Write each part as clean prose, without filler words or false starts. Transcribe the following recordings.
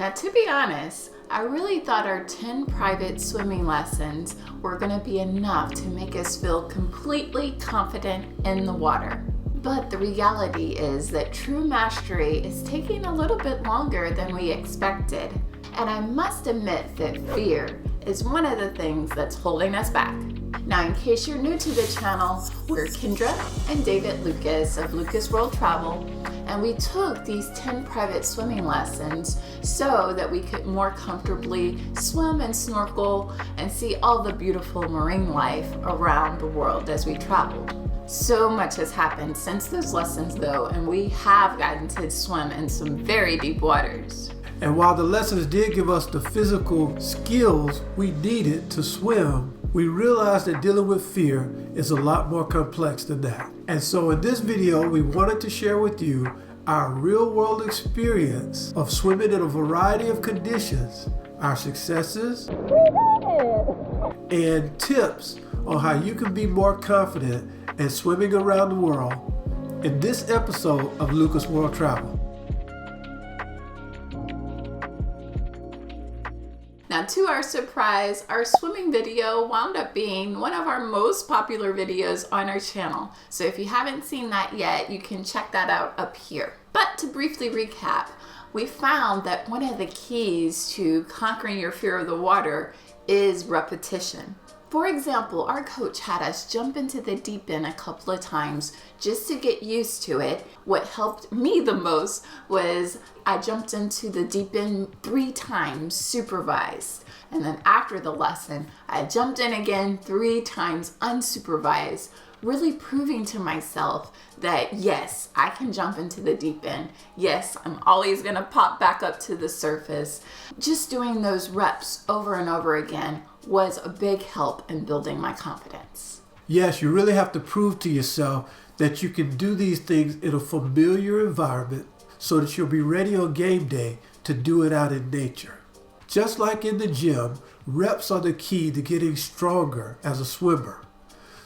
Now, to be honest, I really thought our 10 private swimming lessons were going to be enough to make us feel completely confident in the water. But the reality is that true mastery is taking a little bit longer than we expected. And I must admit that fear is one of the things that's holding us back. Now, in case you're new to the channel, we're Kendra and David Lucas of Lucas World Travel, and we took these 10 private swimming lessons so that we could more comfortably swim and snorkel and see all the beautiful marine life around the world as we traveled. So much has happened since those lessons though, and we have gotten to swim in some very deep waters. And while the lessons did give us the physical skills we needed to swim, we realized that dealing with fear is a lot more complex than that. And so in this video, we wanted to share with you our real-world experience of swimming in a variety of conditions, our successes, and tips on how you can be more confident in swimming around the world in this episode of Lucas World Travel. Now, to our surprise, our swimming video wound up being one of our most popular videos on our channel. So if you haven't seen that yet, you can check that out up here. But to briefly recap, we found that one of the keys to conquering your fear of the water is repetition. For example, our coach had us jump into the deep end a couple of times just to get used to it. What helped me the most was I jumped into the deep end 3 times supervised. And then after the lesson, I jumped in again 3 times unsupervised, really proving to myself that yes, I can jump into the deep end. Yes, I'm always gonna pop back up to the surface. Just doing those reps over and over again was a big help in building my confidence. Yes, you really have to prove to yourself that you can do these things in a familiar environment so that you'll be ready on game day to do it out in nature. Just like in the gym, reps are the key to getting stronger as a swimmer.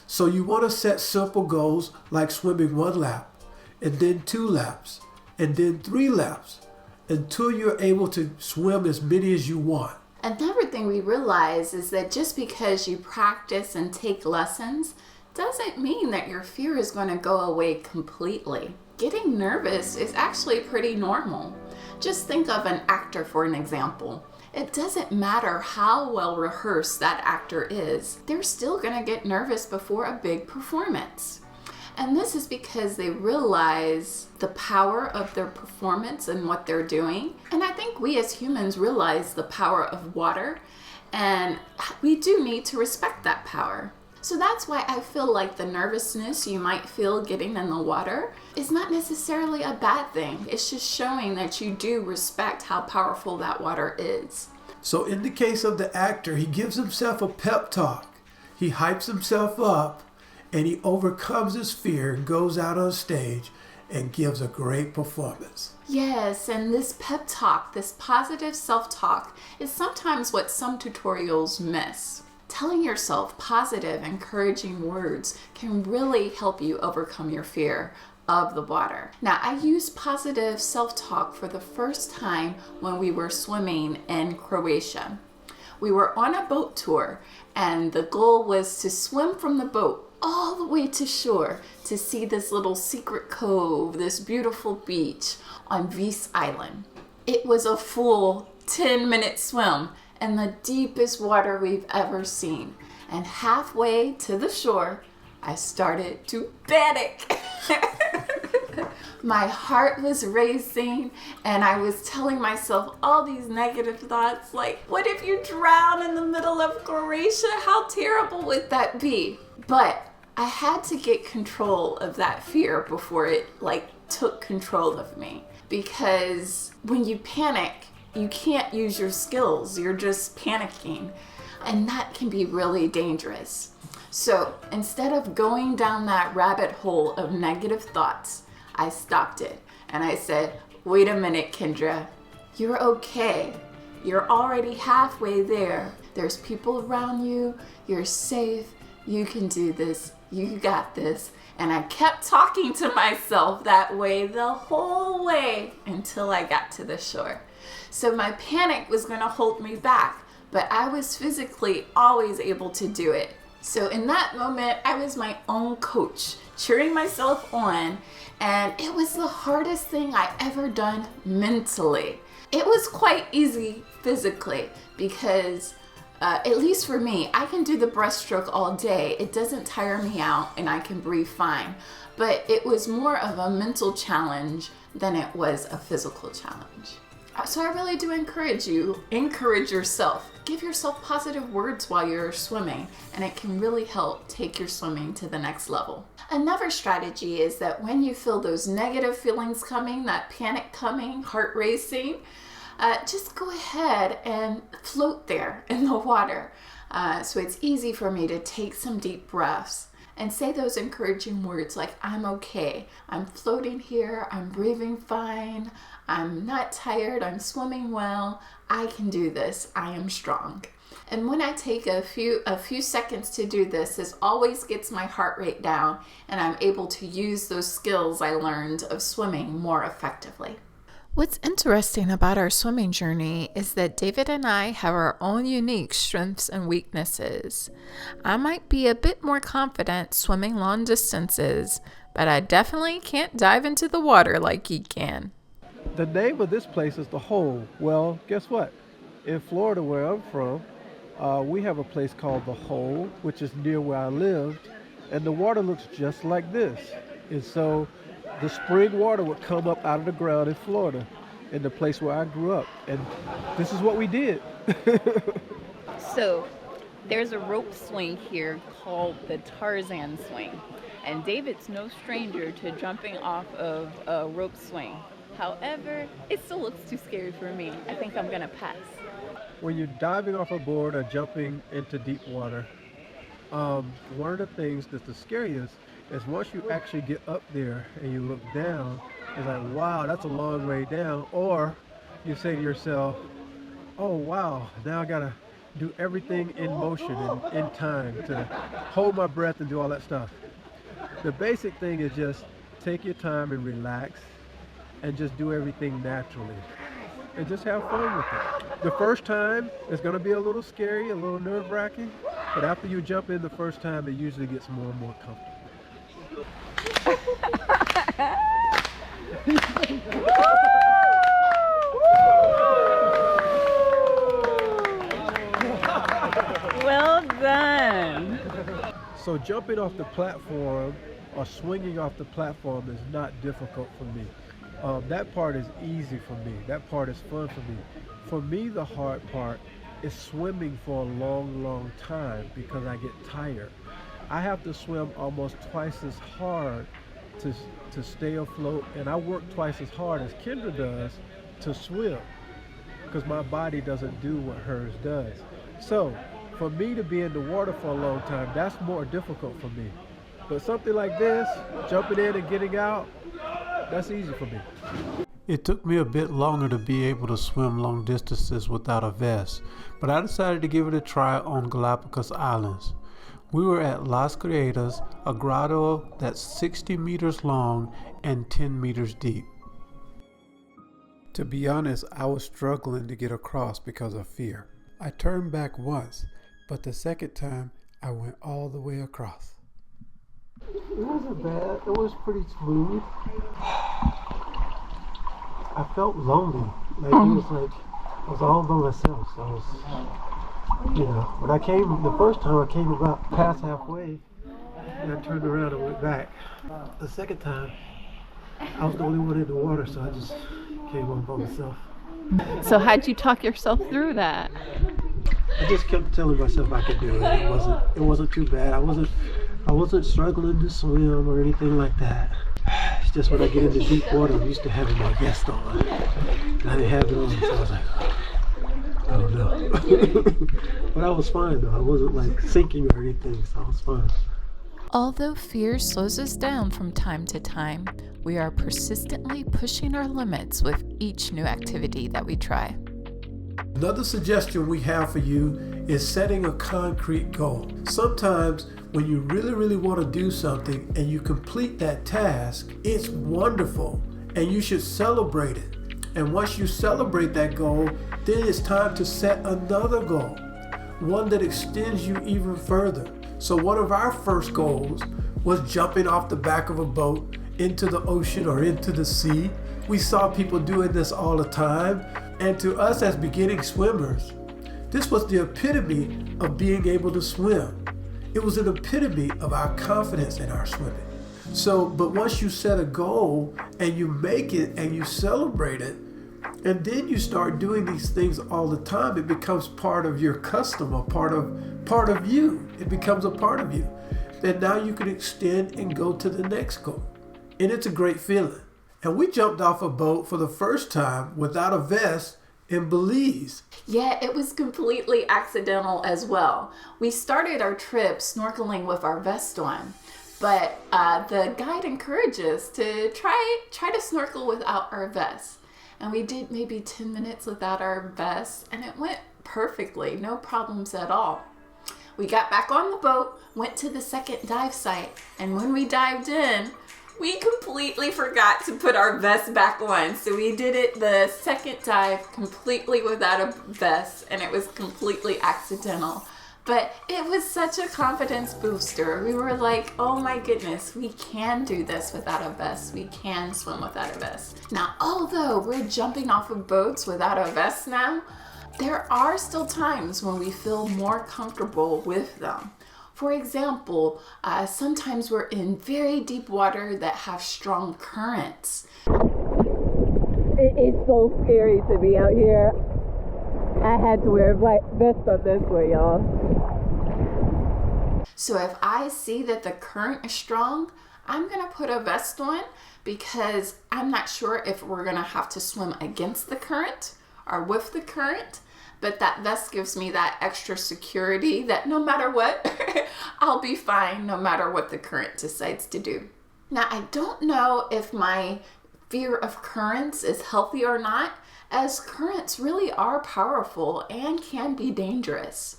So you want to set simple goals like swimming 1 lap, and then 2 laps, and then 3 laps, until you're able to swim as many as you want. Another thing we realize is that just because you practice and take lessons doesn't mean that your fear is going to go away completely. Getting nervous is actually pretty normal. Just think of an actor for an example. It doesn't matter how well rehearsed that actor is, they're still going to get nervous before a big performance. And this is because they realize the power of their performance and what they're doing. And I think we as humans realize the power of water, and we do need to respect that power. So that's why I feel like the nervousness you might feel getting in the water is not necessarily a bad thing. It's just showing that you do respect how powerful that water is. So in the case of the actor, he gives himself a pep talk. He hypes himself up, and he overcomes his fear and goes out on stage and gives a great performance. Yes, and this pep talk, this positive self-talk, is sometimes what some tutorials miss. Telling yourself positive, encouraging words can really help you overcome your fear of the water. Now, I used positive self-talk for the first time when we were swimming in Croatia. We were on a boat tour, and the goal was to swim from the boat all the way to shore to see this little secret cove, this beautiful beach on Vis Island. It was a full 10-minute swim in the deepest water we've ever seen. And halfway to the shore, I started to panic. My heart was racing, and I was telling myself all these negative thoughts like, what if you drown in the middle of Croatia? How terrible would that be? But I had to get control of that fear before it took control of me. Because when you panic, you can't use your skills. You're just panicking. And that can be really dangerous. So instead of going down that rabbit hole of negative thoughts, I stopped it. And I said, wait a minute, Kendra. You're okay. You're already halfway there. There's people around you. You're safe. You can do this. You got this. And I kept talking to myself that way the whole way until I got to the shore. So my panic was going to hold me back, but I was physically always able to do it. So in that moment, I was my own coach, cheering myself on, and it was the hardest thing I ever done mentally. It was quite easy physically because at least for me, I can do the breaststroke all day. It doesn't tire me out and I can breathe fine. But it was more of a mental challenge than it was a physical challenge. So I really do encourage yourself. Give yourself positive words while you're swimming, and it can really help take your swimming to the next level. Another strategy is that when you feel those negative feelings coming, that panic coming, heart racing, just go ahead and float there in the water. So it's easy for me to take some deep breaths and say those encouraging words like, I'm okay, I'm floating here, I'm breathing fine, I'm not tired, I'm swimming well, I can do this, I am strong. And when I take a few seconds to do this, this always gets my heart rate down and I'm able to use those skills I learned of swimming more effectively. What's interesting about our swimming journey is that David and I have our own unique strengths and weaknesses. I might be a bit more confident swimming long distances, but I definitely can't dive into the water like he can. The name of this place is The Hole. Well, guess what? In Florida, where I'm from, we have a place called The Hole, which is near where I lived, and the water looks just like this. And so the spring water would come up out of the ground in Florida, in the place where I grew up. And this is what we did. So there's a rope swing here called the Tarzan swing. And David's no stranger to jumping off of a rope swing. However, it still looks too scary for me. I think I'm going to pass. When you're diving off a board or jumping into deep water, one of the things that's the scariest is once you actually get up there and you look down, it's like, wow, that's a long way down. Or you say to yourself, oh, wow, now I gotta do everything in motion and in time to hold my breath and do all that stuff. The basic thing is just take your time and relax and just do everything naturally and just have fun with it. The first time is gonna be a little scary, a little nerve-wracking, but after you jump in the first time, it usually gets more and more comfortable. Well done. So jumping off the platform or swinging off the platform is not difficult for me. That part is easy for me. That part is fun for me. For me, the hard part is swimming for a long, long time because I get tired. I have to swim almost twice as hard to stay afloat, and I work twice as hard as Kendra does to swim because my body doesn't do what hers does. So for me to be in the water for a long time, that's more difficult for me. But something like this, jumping in and getting out, that's easy for me. It took me a bit longer to be able to swim long distances without a vest, but I decided to give it a try on Galapagos Islands. We were at Las Criadas, a grotto that's 60 meters long and 10 meters deep. To be honest, I was struggling to get across because of fear. I turned back once, but the second time I went all the way across. It wasn't bad. It was pretty smooth. I felt lonely. It was all by myself. So I was, when I came the first time, I came about past halfway, and I turned around and went back. The second time, I was the only one in the water, so I just came on by myself. So how'd you talk yourself through that? I just kept telling myself I could do it. It wasn't too bad. I wasn't struggling to swim or anything like that. It's just when I get into deep water, I'm used to having my vest on. And I didn't have it on, so I was like, oh no. But I was fine though. I wasn't sinking or anything, so I was fine. Although fear slows us down from time to time, we are persistently pushing our limits with each new activity that we try. Another suggestion we have for you is setting a concrete goal. Sometimes when you really want to do something and you complete that task, it's wonderful and you should celebrate it. And once you celebrate that goal, then it's time to set another goal, one that extends you even further. So one of our first goals was jumping off the back of a boat into the ocean or into the sea. We saw people doing this all the time. And to us as beginning swimmers, this was the epitome of being able to swim. It was an epitome of our confidence in our swimming. But once you set a goal and you make it and you celebrate it, and then you start doing these things all the time, it becomes part of your custom, a part of you. It becomes a part of you. And now you can extend and go to the next goal. And it's a great feeling. And we jumped off a boat for the first time without a vest in Belize. Yeah, it was completely accidental as well. We started our trip snorkeling with our vest on, but the guide encouraged us to try to snorkel without our vest. And we did maybe 10 minutes without our vest, and it went perfectly, no problems at all. We got back on the boat, went to the second dive site, and when we dived in, we completely forgot to put our vest back on. So we did it the second dive completely without a vest, and it was completely accidental. But it was such a confidence booster. We were like, oh my goodness, we can do this without a vest. We can swim without a vest. Now, although we're jumping off of boats without a vest now, there are still times when we feel more comfortable with them. For example, sometimes we're in very deep water that have strong currents. It's so scary to be out here. I had to wear a vest on this way, y'all. So if I see that the current is strong, I'm gonna put a vest on because I'm not sure if we're gonna have to swim against the current or with the current. But that vest gives me that extra security that no matter what, I'll be fine no matter what the current decides to do. Now, I don't know if my fear of currents is healthy or not, as currents really are powerful and can be dangerous.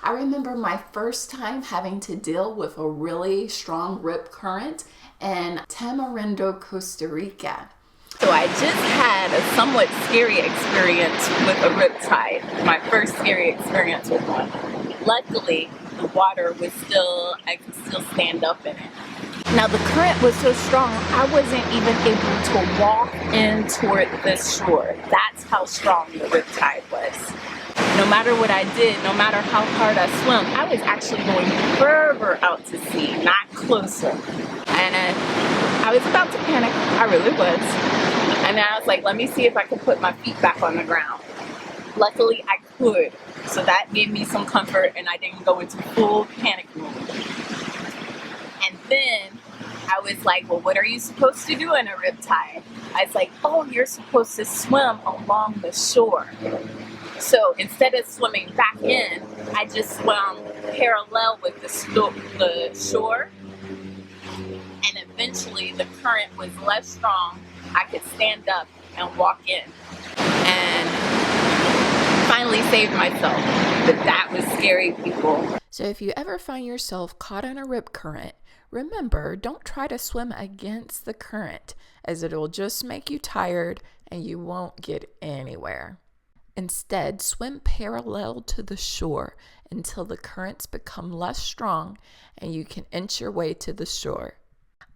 I remember my first time having to deal with a really strong rip current in Tamarindo, Costa Rica. So I just had a somewhat scary experience with a riptide, my first scary experience with one. Luckily, the water was I could still stand up in it. Now the current was so strong, I wasn't even able to walk in toward the shore. That's how strong the riptide was. No matter what I did, no matter how hard I swam, I was actually going further out to sea, not closer. And I was about to panic, I really was. And then I was like, let me see if I can put my feet back on the ground. Luckily, I could. So that gave me some comfort and I didn't go into full panic mode. And then I was like, well, what are you supposed to do in a riptide? I was like, oh, you're supposed to swim along the shore. So instead of swimming back in, I just swam parallel with the shore. And eventually the current was less strong. I could stand up and walk in and finally saved myself. But that was scary, people. So if you ever find yourself caught in a rip current, remember, don't try to swim against the current, as it'll just make you tired and you won't get anywhere. Instead, swim parallel to the shore until the currents become less strong and you can inch your way to the shore.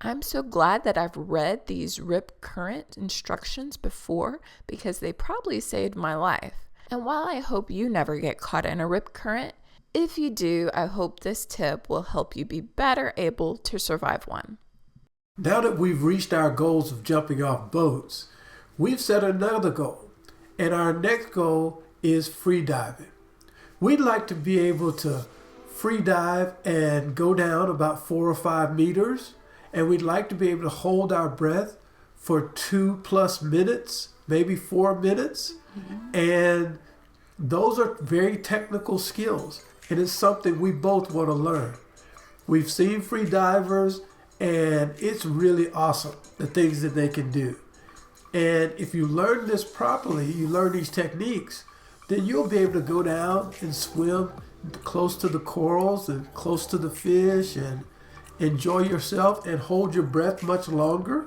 I'm so glad that I've read these rip current instructions before because they probably saved my life. And while I hope you never get caught in a rip current, if you do, I hope this tip will help you be better able to survive one. Now that we've reached our goals of jumping off boats, we've set another goal. And our next goal is free diving. We'd like to be able to free dive and go down about 4 or 5 meters. And we'd like to be able to hold our breath for 2+ minutes, maybe 4 minutes. Mm-hmm. And those are very technical skills. And it's something we both want to learn. We've seen free divers, and it's really awesome, the things that they can do. And if you learn this properly, you learn these techniques, then you'll be able to go down and swim close to the corals and close to the fish and enjoy yourself and hold your breath much longer.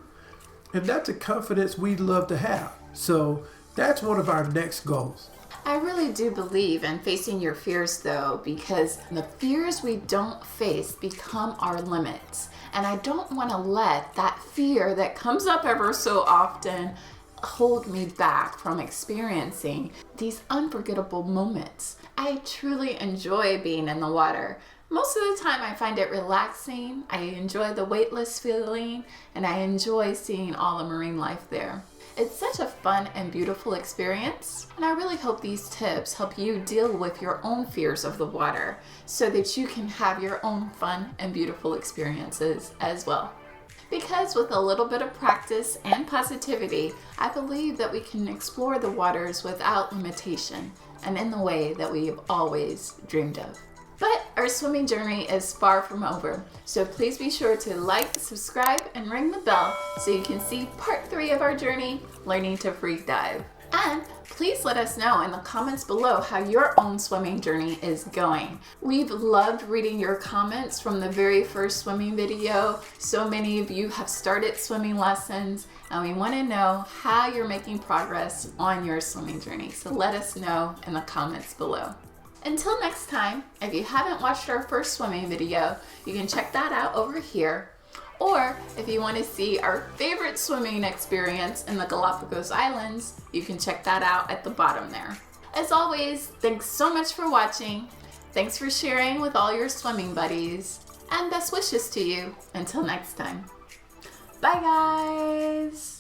And that's a confidence we'd love to have. So that's one of our next goals. I really do believe in facing your fears though, because the fears we don't face become our limits. And I don't want to let that fear that comes up ever so often hold me back from experiencing these unforgettable moments. I truly enjoy being in the water. Most of the time I find it relaxing, I enjoy the weightless feeling, and I enjoy seeing all the marine life there. It's such a fun and beautiful experience, and I really hope these tips help you deal with your own fears of the water so that you can have your own fun and beautiful experiences as well. Because with a little bit of practice and positivity, I believe that we can explore the waters without limitation and in the way that we've always dreamed of. But our swimming journey is far from over, so please be sure to like, subscribe, and ring the bell so you can see part 3 of our journey, Learning to Freak Dive. And please let us know in the comments below how your own swimming journey is going. We've loved reading your comments from the very first swimming video. So many of you have started swimming lessons, and we want to know how you're making progress on your swimming journey. So let us know in the comments below. Until next time, if you haven't watched our first swimming video, you can check that out over here. Or if you want to see our favorite swimming experience in the Galapagos Islands, you can check that out at the bottom there. As always, thanks so much for watching. Thanks for sharing with all your swimming buddies. And best wishes to you until next time. Bye guys!